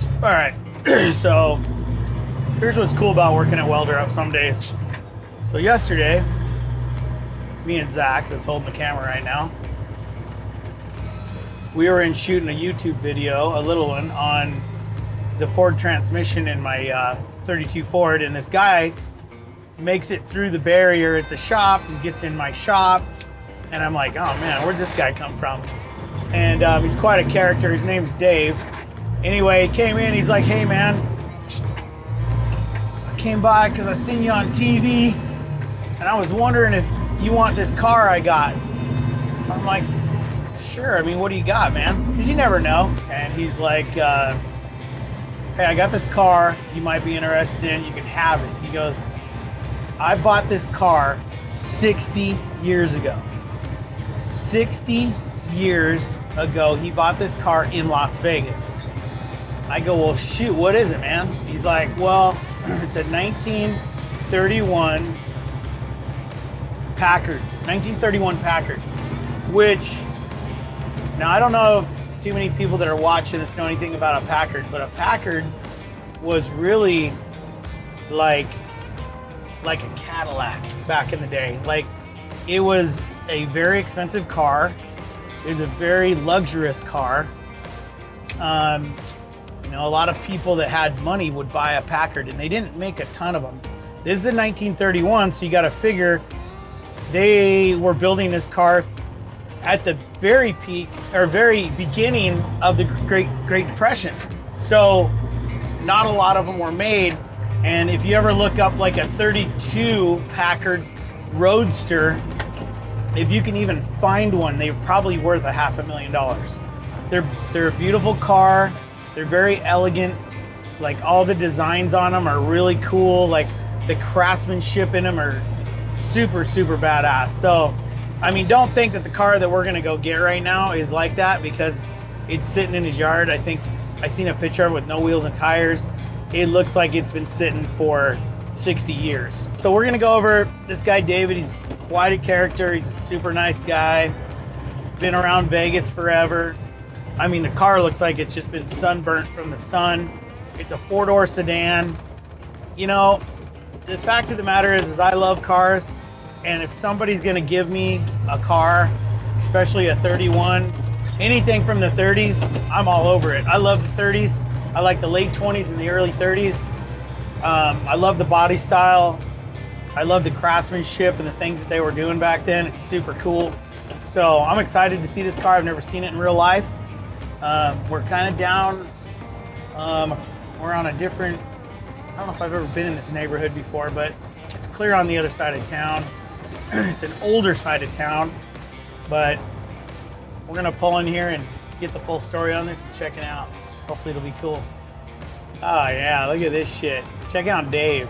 All right, so here's what's cool about working at Welder Up some days. So yesterday, me and Zach, that's holding the camera right now, we were in shooting a YouTube video, a little one, on the Ford transmission in my 32 Ford, and this guy makes it through the barrier at the shop and gets in my shop, and I'm like, oh man, where'd this guy come from? And he's quite a character. His name's Dave. Anyway, he came in, he's like, hey man, I came by because I seen you on TV, and I was wondering if you want this car I got. So I'm like, sure, I mean, what do you got, man? Because you never know. And he's like, hey, I got this car you might be interested in, you can have it. He goes, I bought this car 60 years ago. 60 years ago, he bought this car in Las Vegas. I go, well, shoot, what is it, man? He's like, well, it's a 1931 Packard, 1931 Packard, which, now I don't know if too many people that are watching this know anything about a Packard, but a Packard was really like a Cadillac back in the day. Like, it was a very expensive car. It was a very luxurious car. You know, a lot of people that had money would buy a Packard, and they didn't make a ton of them. This is a 1931, so you got to figure they were building this car at the very peak or very beginning of the Great Depression. So not a lot of them were made. And if you ever look up like a 32 Packard Roadster, if you can even find one, they're probably worth $500,000. They're a beautiful car. They're very elegant. Like, all the designs on them are really cool. Like, the craftsmanship in them are super, super badass. So, I mean, don't think that the car that we're gonna go get right now is like that, because it's sitting in his yard. I think I seen a picture of it with no wheels and tires. It looks like it's been sitting for 60 years. So we're gonna go over this guy, David. He's quite a character. He's a super nice guy. Been around Vegas forever. I mean, the car looks like it's just been sunburnt from the sun. It's a four-door sedan. You know, the fact of the matter is I love cars, and if somebody's gonna give me a car, especially a 31, anything from the 30s, I'm all over it. I love the 30s. I like the late 20s and the early 30s. I love the body style. I love the craftsmanship and the things that they were doing back then. It's super cool. So I'm excited to see this car. I've never seen it in real life. We're kind of down, we're on a different, I don't know if I've ever been in this neighborhood before, but it's clear on the other side of town. It's an older side of town, but we're gonna pull in here and get the full story on this and check it out. Hopefully it'll be cool. Oh yeah, look at this shit. Check out Dave.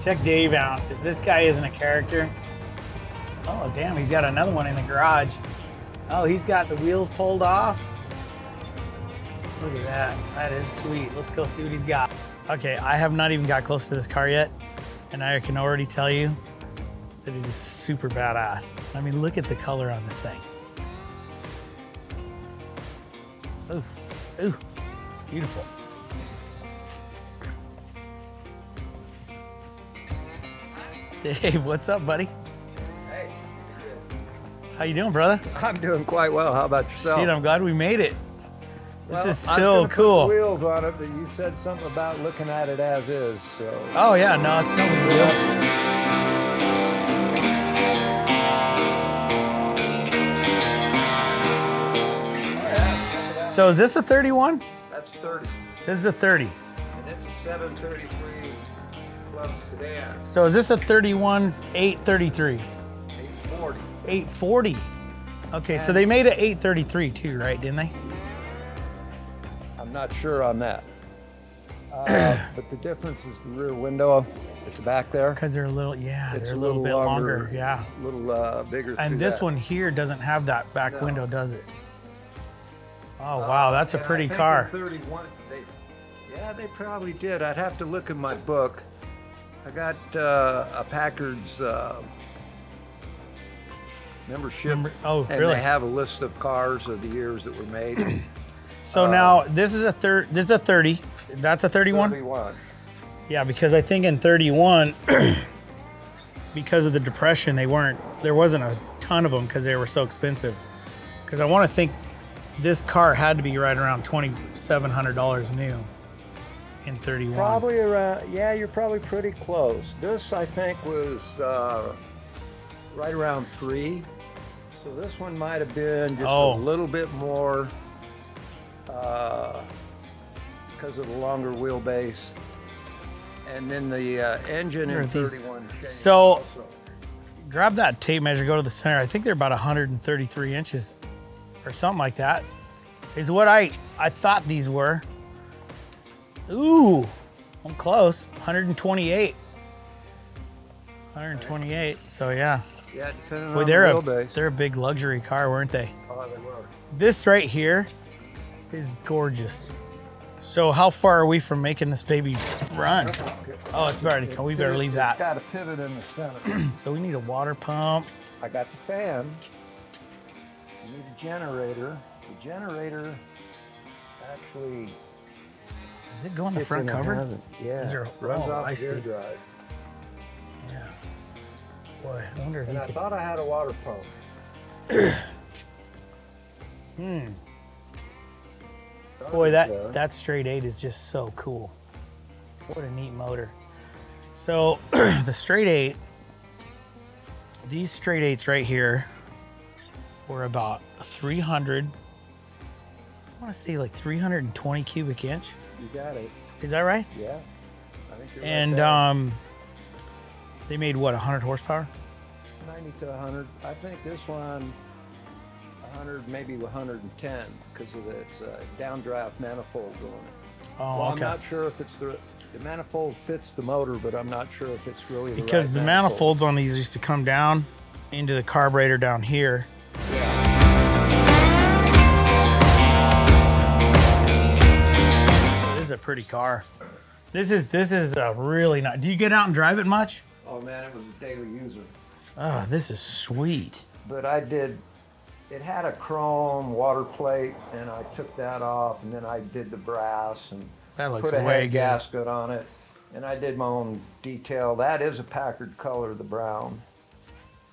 Check Dave out. If this guy isn't a character. Oh damn, he's got another one in the garage. Oh, he's got the wheels pulled off. Look at that, that is sweet. Let's go see what he's got. Okay, I have not even got close to this car yet, and I can already tell you that it is super badass. I mean, look at the color on this thing. Ooh, ooh, it's beautiful. Dave, what's up, buddy? Hey. How you doing, brother? I'm doing quite well. How about yourself? Dude, I'm glad we made it. Well, This is still cool. Put the wheels on it, but you said something about looking at it as is, so. Oh yeah, no, it's no big deal. Yeah, So is this a 31? that's 30. This is a 30. And it's a 733 Club sedan. So is this a 31 833? 840. 840. Okay, so they made an 833 too, right? Didn't they? I'm not sure on that. But the difference is the rear window at the back there. Because they're a little, yeah, It's they're a little bit longer, yeah. A little bigger. And through this that. one here doesn't have that back No. window, does it? Oh wow, that's a And pretty I think car. in 31, yeah, they probably did. I'd have to look in my book. I got a Packard's membership. Oh, and really? they have a list of cars of the years that were made. So now this is a This is a 30. That's a 31. 31. Yeah, because I think in 31, because of the depression, there wasn't a ton of them because they were so expensive. Because I want to think this car had to be right around $2,700 new in 31. Probably around. Yeah, you're probably pretty close. This I think was right around 3. So this one might have been just a little bit more because of the longer wheelbase. And then the engine in 31 changed So also. grab that tape measure, go to the center. I think they're about 133 inches or something like that. Is what I thought these were. Ooh, I'm close. 128. 128. So yeah. Yeah, depending Boy, on the wheelbase. they're a big luxury car, weren't they? Oh, they were. This right here is gorgeous. So how far are we from making this baby run? Oh, it's already come. We better leave It's that. got a pivot in the center. So we need a water pump. I got the fan. You need a generator. The generator actually. Does it go in the it's front in cover? hazard. Yeah. Is there, runs off I gear see. drive. Yeah. Boy, I wonder if And you I could. thought I had a water pump. Boy, that straight 8 is just so cool. What a neat motor. So the straight 8, these straight 8s right here were about 300, I want to say like 320 cubic inch. You got it. Is that right? Yeah. I think you're And right there. they made what, 100 horsepower? 90 to 100. I think this one 100, maybe 110 because of its downdraft manifold on it. Oh, Well, okay. I'm not sure if it's the manifold fits the motor, but I'm not sure if it's really the Because right the manifold. manifolds on these used to come down into the carburetor down here. This is a pretty car. This is a really nice. Do you get out and drive it much? Oh man, it was a daily user. Oh, this is sweet. But I did. It had a chrome water plate, and I took that off, and then I did the brass and That looks put a way head good. gasket on it, and I did my own detail. That is a Packard color, the brown.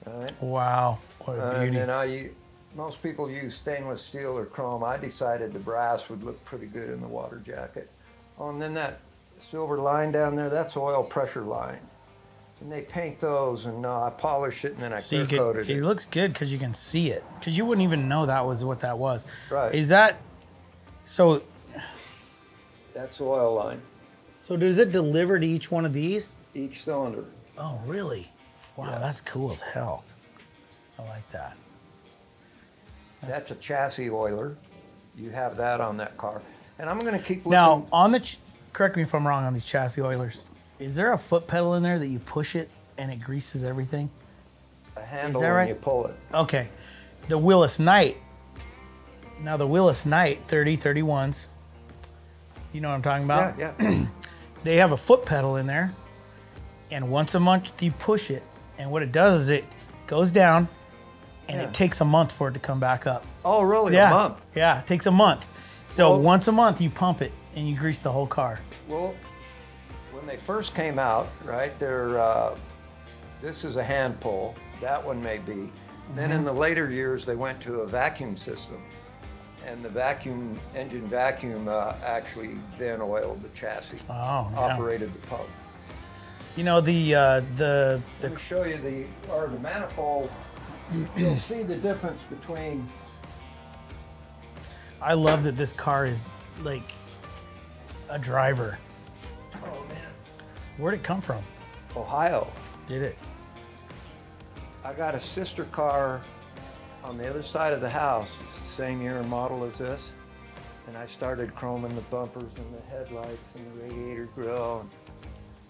All right. Wow, what a And beauty. then most people use stainless steel or chrome. I decided the brass would look pretty good in the water jacket. Oh, and then that silver line down there, that's oil pressure line. And they paint those, and I polish it, and then I So clear coated it it. looks good because you can see it. Because you wouldn't even know that was what that was. Right. Is that so? That's oil line, So does it deliver to each one of these? each cylinder. Oh, really? Wow, Yeah. that's cool as hell. I like that. That's a chassis oiler. You have that on that car. And I'm going to keep looking. Now, on the, correct me if I'm wrong on these chassis oilers. Is there a foot pedal in there that you push it and it greases everything? a handle that when right? you pull it. Okay. The Willis Knight. Now the Willis Knight 31s. You know what I'm talking about? Yeah. They have a foot pedal in there. And once a month you push it. And what it does is it goes down and Yeah. it takes a month for it to come back up. Oh, really? Yeah. A month? Yeah, it takes a month. So Well- once a month you pump it and you grease the whole car. Well, when they first came out, right, this is a hand pull. That one may be. Then in the later years, they went to a vacuum system. And the engine vacuum actually then oiled the chassis, Oh, yeah. operated the pump. You know, the Let me show you the manifold. You'll see the difference between. I love that this car is like a driver. Oh man. Where'd it come from? Ohio. Did it? I got a sister car on the other side of the house. It's the same year and model as this. And I started chroming the bumpers and the headlights and the radiator grille.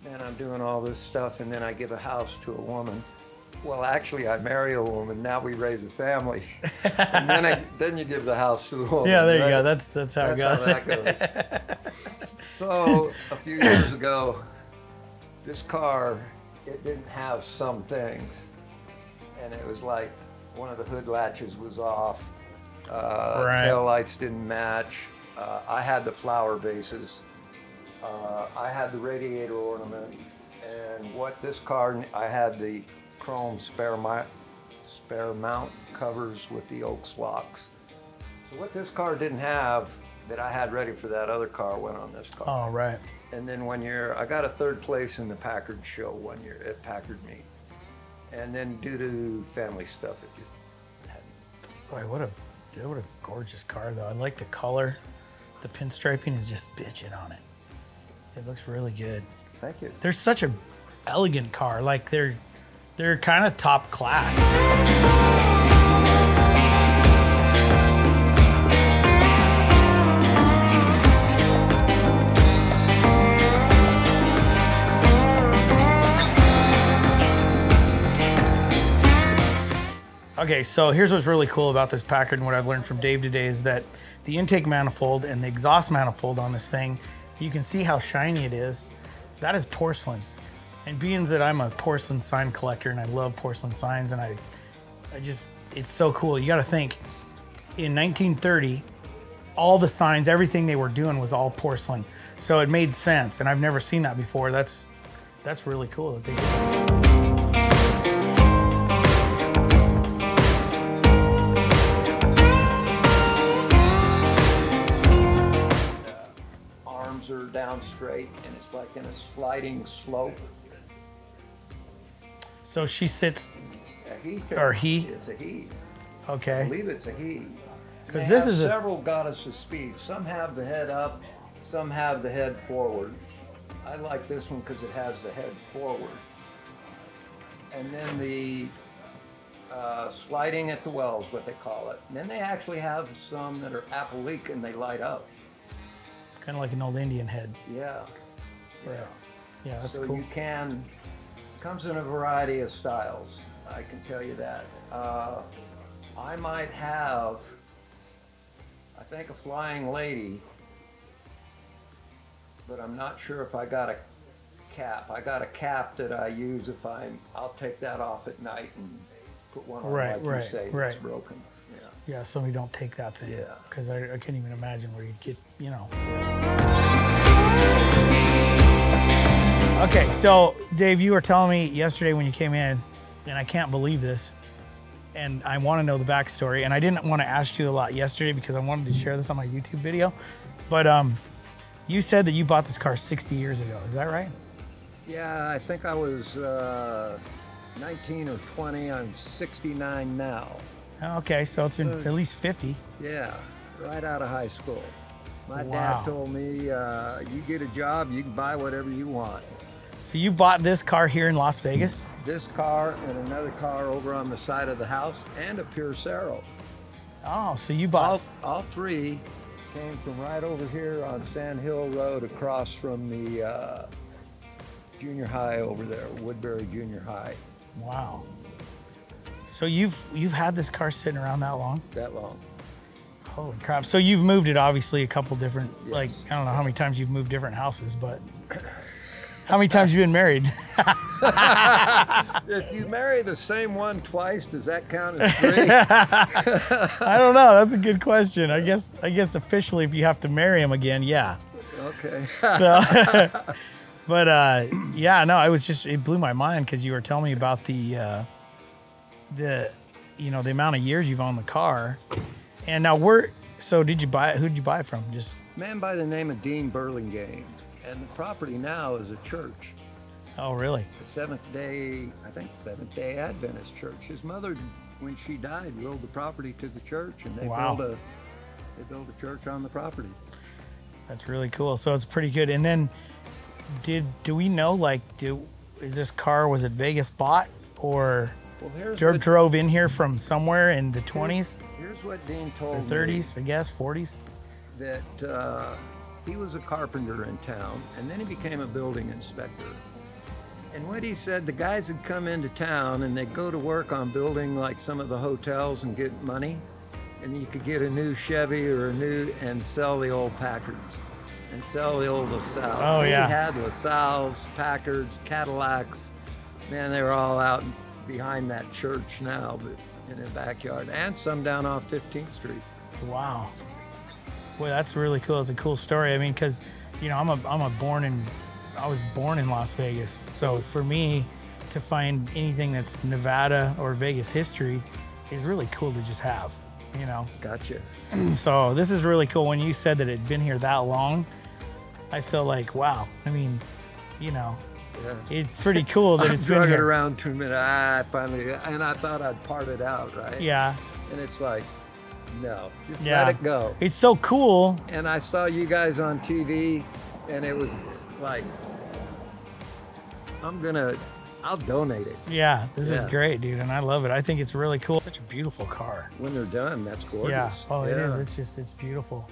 And I'm doing all this stuff, and then I give a house to a woman. Well, actually, I marry a woman. Now we raise a family. And then you give the house to the woman. Yeah, there you right? go. That's how it goes. That's how that goes. So a few years ago, this car, it didn't have some things. And it was like one of the hood latches was off. Right. Tail lights didn't match. I had the flower vases. I had the radiator ornament. And what this car, I had the chrome spare mount covers with the oak locks. So what this car didn't have that I had ready for that other car went on this car. Oh, right. And then one year, I got a 3rd place in the Packard show one year at Packard Meet. And then due to family stuff, it just hadn't. Boy, what a gorgeous car though. I like the color. The pinstriping is just bitching on it. It looks really good. Thank you. They're such a elegant car. Like they're kind of top class. Okay, so here's what's really cool about this Packard and what I've learned from Dave today is that the intake manifold and the exhaust manifold on this thing, you can see how shiny it is. That is porcelain. And being that I'm a porcelain sign collector and I love porcelain signs, and I just, it's so cool. You gotta think, in 1930, all the signs, everything they were doing was all porcelain. So it made sense, and I've never seen that before. That's really cool that they did. Are down straight, and it's like in a sliding slope. So she sits, He. It's a he. Okay. I believe it's a he. Because this is several goddess of speed. Some have the head up, some have the head forward. I like this one because it has the head forward. And then the sliding at the wells, what they call it. And then they actually have some that are apple leak and they light up. kind of like an old Indian head. Yeah. Right. Yeah, that's so cool. You can, comes in a variety of styles, I can tell you that. I might have, I think, a flying lady, but I'm not sure if I got a cap. I got a cap that I use if I'll take that off at night and put one on, like you say, that's broken. Yeah. Yeah, so we don't take that thing. Yeah. Because I can't even imagine where you'd get, you know. Okay, so Dave, you were telling me yesterday when you came in, and I can't believe this, and I want to know the backstory, and I didn't want to ask you a lot yesterday because I wanted to share this on my YouTube video, but you said that you bought this car 60 years ago. Is that right? Yeah, I think I was 19 or 20. I'm 69 now. Okay, so it's been at least 50. Yeah, right out of high school. My dad told me, you get a job, you can buy whatever you want. So you bought this car here in Las Vegas? This car and another car over on the side of the house and a Pierce Arrow. Oh, so you bought... All three came from right over here on Sand Hill Road across from the junior high over there, Woodbury Junior High. Wow. So you've had this car sitting around that long? That long. Holy crap. So you've moved it obviously a couple different, yes. like, I don't know how many times you've moved different houses, but how many times you been married? If you marry the same one twice, does that count as three? I don't know. That's a good question. I guess officially if you have to marry him again, yeah. Okay. So, but yeah, no, it blew my mind because you were telling me about the you know, the amount of years you've owned the car. And now so did you buy it? Who'd you buy it from? Just a man by the name of Dean Burlingame. And the property now is a church. Oh, really? The Seventh-day Adventist church. His mother, when she died, willed the property to the church, and they built a church on the property. That's really cool. So it's pretty good. And then, do we know, like, is this car, was it Vegas bought, or drove in here from somewhere in the 20s? Here's what Dean told me. 30s, I guess, 40s? That he was a carpenter in town, and then he became a building inspector. And what he said, the guys would come into town and they'd go to work on building like some of the hotels and get money. And you could get a new Chevy or and sell the old Packards and sell the old LaSalles. Oh, yeah. He had LaSalles, Packards, Cadillacs. Man, they were all out behind that church now, but in the backyard, and some down off 15th Street. Wow. Well, that's really cool. It's a cool story. I mean, because, you know, I was born in Las Vegas. So for me to find anything that's Nevada or Vegas history is really cool to just have, you know. Gotcha. So this is really cool. When you said that it'd been here that long, I feel like, wow. I mean, you know, it's pretty cool that it's been drug it here. around 2 minutes. I finally, and I thought I'd part it out, right? Yeah. And it's like, no, just Yeah. let it go. It's so cool. And I saw you guys on TV, and it was like, I'll donate it. Yeah, this is Yeah. great, dude, and I love it. I think it's really cool. Such a beautiful car. When they're done, that's gorgeous. Yeah. Oh, it is. It's beautiful.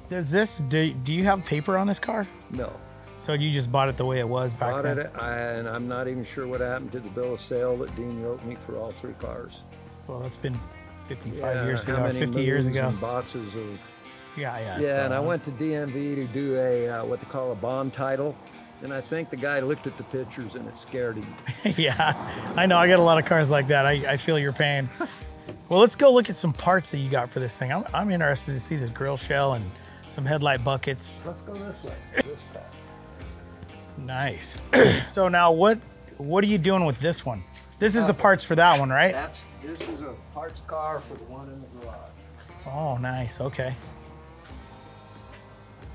Does this? Do you have paper on this car? No. So you just bought it the way it was back Bought then? it, and I'm not even sure what happened to the bill of sale that Dean wrote me for all 3 cars. Well, that's been 55 years how ago, many 50 years moves ago. and boxes of. Yeah. Yeah, and I so- went to DMV to do a what they call a bond title, and I think the guy looked at the pictures and it scared him. Yeah, I know. I got a lot of cars like that. I feel your pain. Well, let's go look at some parts that you got for this thing. I'm interested to see this grill shell and some headlight buckets. Let's go this way. This car. Nice. So now what are you doing with this one? This is the parts for that one, right? This is a parts car for the one in the garage. Oh, nice. Okay.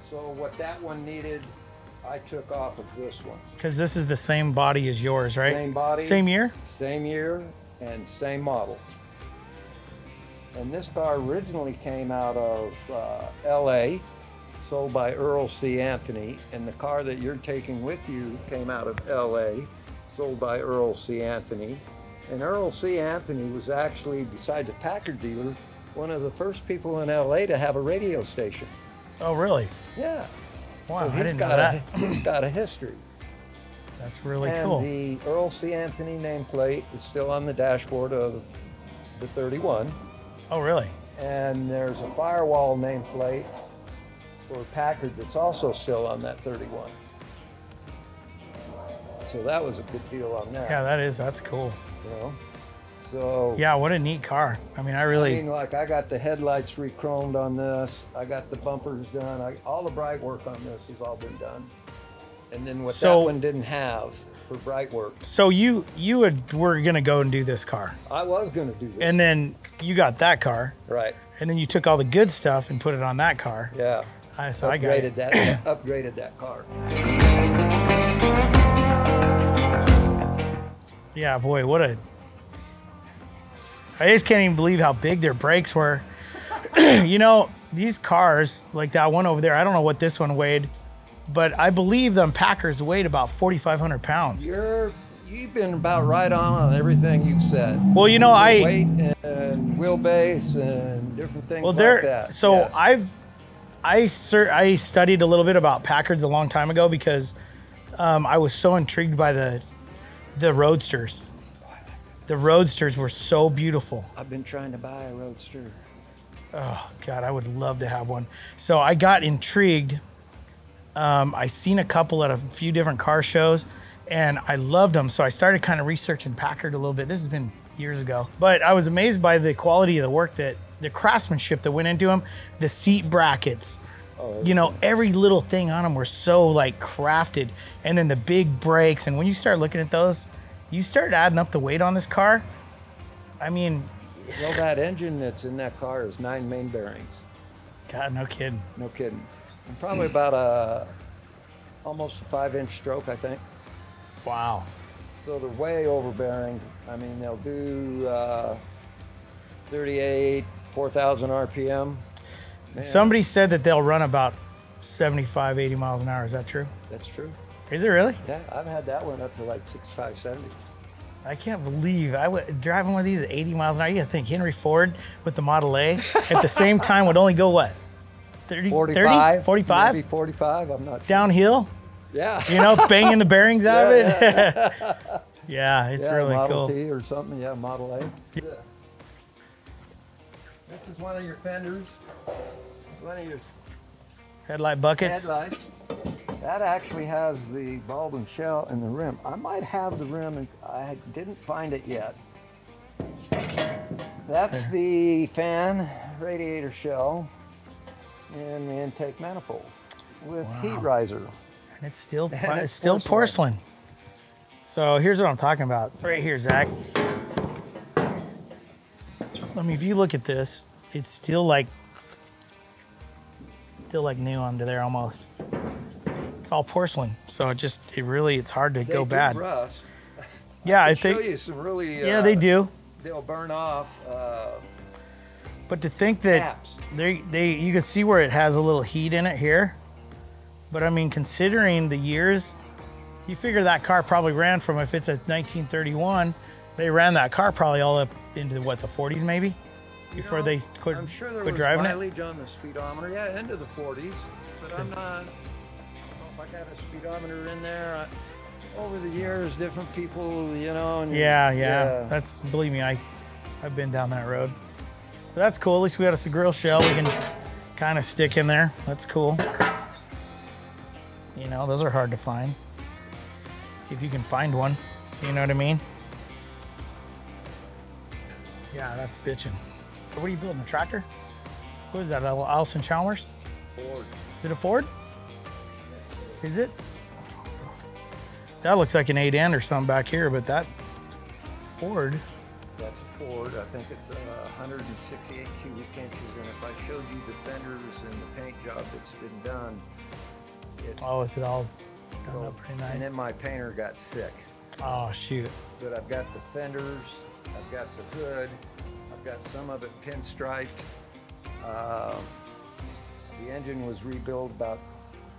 So what that one needed, I took off of this one. Because this is the same body as yours, right? Same body. Same year? Same year and same model. And this car originally came out of LA, sold by Earl C. Anthony. And the car that you're taking with you came out of LA, sold by Earl C. Anthony. And Earl C. Anthony was actually, besides a Packard dealer, one of the first people in LA to have a radio station. Oh, really? Yeah. Wow, So I didn't know got that. He's got a history. That's really And cool. the Earl C. Anthony nameplate is still on the dashboard of the 31. Oh, really? And there's a firewall nameplate for Packard that's also still on that 31. So that was a good deal on that. Yeah, that's cool. You know? So Yeah, what a neat car. I mean, like I got the headlights re-chromed on this. I got the bumpers done. All the bright work on this has all been done. And then what that one didn't have for bright work. So you were gonna go and do this car, I was gonna do this. and then you got that car, Right. and then you took all the good stuff and put it on that car. Yeah. So I got it. Upgraded that car. Yeah, boy, I just can't even believe how big their brakes were. You know, these cars, like that one over there, I don't know what this one weighed, but I believe them Packards weighed about 4,500 pounds. You've been about right on everything you've said. Well, you know, Weight and wheelbase and different things like that. So yes. I studied a little bit about Packards a long time ago because I was so intrigued by the Roadsters. The Roadsters were so beautiful. I've been trying to buy a Roadster. Oh God, I would love to have one. So I got intrigued. I seen a couple at a few different car shows, and I loved them. So I started kind of researching Packard a little bit. This has been years ago, but I was amazed by the quality of the work, the craftsmanship that went into them, the seat brackets. You know, every little thing on them were so like crafted, and then the big brakes. And when you start looking at those, you start adding up the weight on this car. I mean, Well, that engine that's in that car is 9 main bearings. God, no kidding. No kidding. And probably about almost a 5-inch stroke, I think. Wow. So they're way overbearing. I mean, they'll do 38, 4,000 RPM. Man, Somebody said that they'll run about 75, 80 miles an hour. Is that true? That's true. Is it really? Yeah, I've had that one up to like 65, 70. I can't believe driving one of these at 80 miles an hour. You gotta think Henry Ford with the Model A at the same time would only go what? 30, 45. 30, 45? Maybe 45, I'm not sure. Downhill, Yeah. you know, banging the bearings out of it. Yeah. Yeah, it's Yeah, really Model cool. T or something, yeah, Model A. Yeah. This is one of your fenders. It's one of your Headlight buckets. headlights. That actually has the bulb and shell and the rim. I might have the rim, and I didn't find it yet. That's the fan radiator shell. in the intake manifold with Wow. heat riser. And it's still And it's still porcelain. So here's what I'm talking about right here, Zach. I mean, if you look at this, it's still like new under there almost. It's all porcelain, so it's hard to go bad. Rust. Yeah, I Show think. you some really. Yeah, they do. They'll burn off. But to think that Caps. you can see where it has a little heat in it here. But I mean, considering the years, you figure that car probably ran from, if it's a 1931, they ran that car probably all up into what, the 40s maybe, before they quit, I'm sure there quit was driving it. mileage on the speedometer, yeah, into the 40s. But I'm not. I don't know if I got a speedometer in there. Over the years, different people, you know. And Yeah. That's, believe me, I've been down that road. But that's cool. At least we got us a grill shell we can kind of stick in there. That's cool. You know, those are hard to find. If you can find one, you know what I mean? Yeah, that's bitching. What are you building, a tractor? What is that, Allison Chalmers? Ford. Is it a Ford? Is it? That looks like an 8N or something back here, but that Ford. That's a Ford. I think it's 168 cubic inches. And if I showed you the fenders and the paint job that's been done, it's. Oh, is it all done up pretty nice? And then my painter got sick. Oh, shoot. But I've got the fenders, I've got the hood, I've got some of it pinstriped. The engine was rebuilt about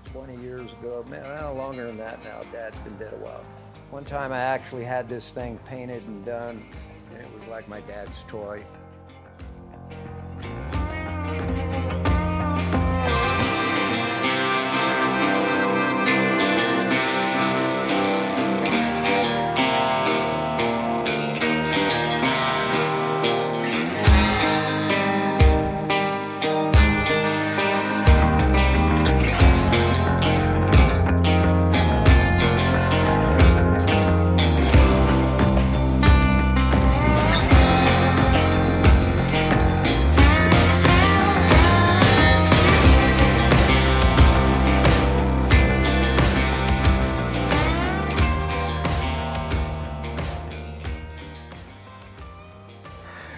20 years ago. Man, no longer than that now. Dad's been dead a while. One time I actually had this thing painted and done, and it was like my dad's toy.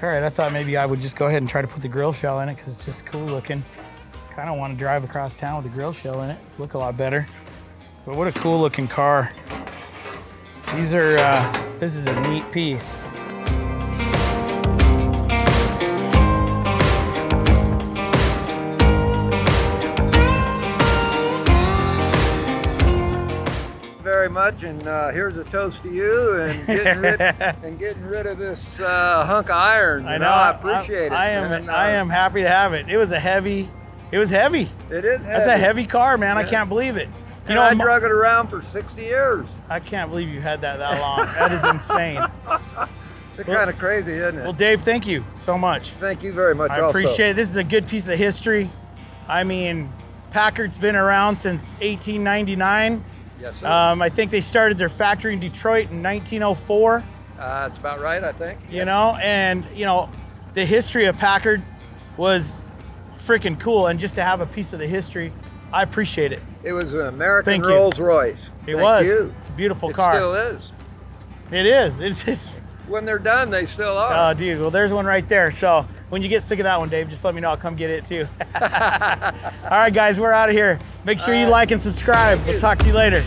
All right, I thought maybe I would just go ahead and try to put the grill shell in it because it's just cool looking. Kind of want to drive across town with the grill shell in it. Look a lot better. But what a cool looking car. These are, this is a neat piece. Very much, and here's a toast to you and getting rid of this hunk of iron. I know. I appreciate it. I am happy to have it. It was heavy. It is heavy. That's a heavy car, man. I can't believe it. You know, I drug it around for 60 years. I can't believe you had that long. That is insane. It's kind of crazy, isn't it? Well, Dave, thank you so much. Thank you very much. I appreciate it. This is a good piece of history. I mean, Packard's been around since 1899. Yes, sir. I think they started their factory in Detroit in 1904. That's about right, I think. You know, and you know, the history of Packard was freaking cool, and just to have a piece of the history, I appreciate it. It was an American Thank you. Rolls Royce. It was. You. It's a beautiful car. It still is. It is. It's When they're done, they still are. oh, dude. Well, there's one right there. So when you get sick of that one, Dave, just let me know. I'll come get it too. All right, guys, we're out of here. Make sure you like and subscribe. We'll talk to you later.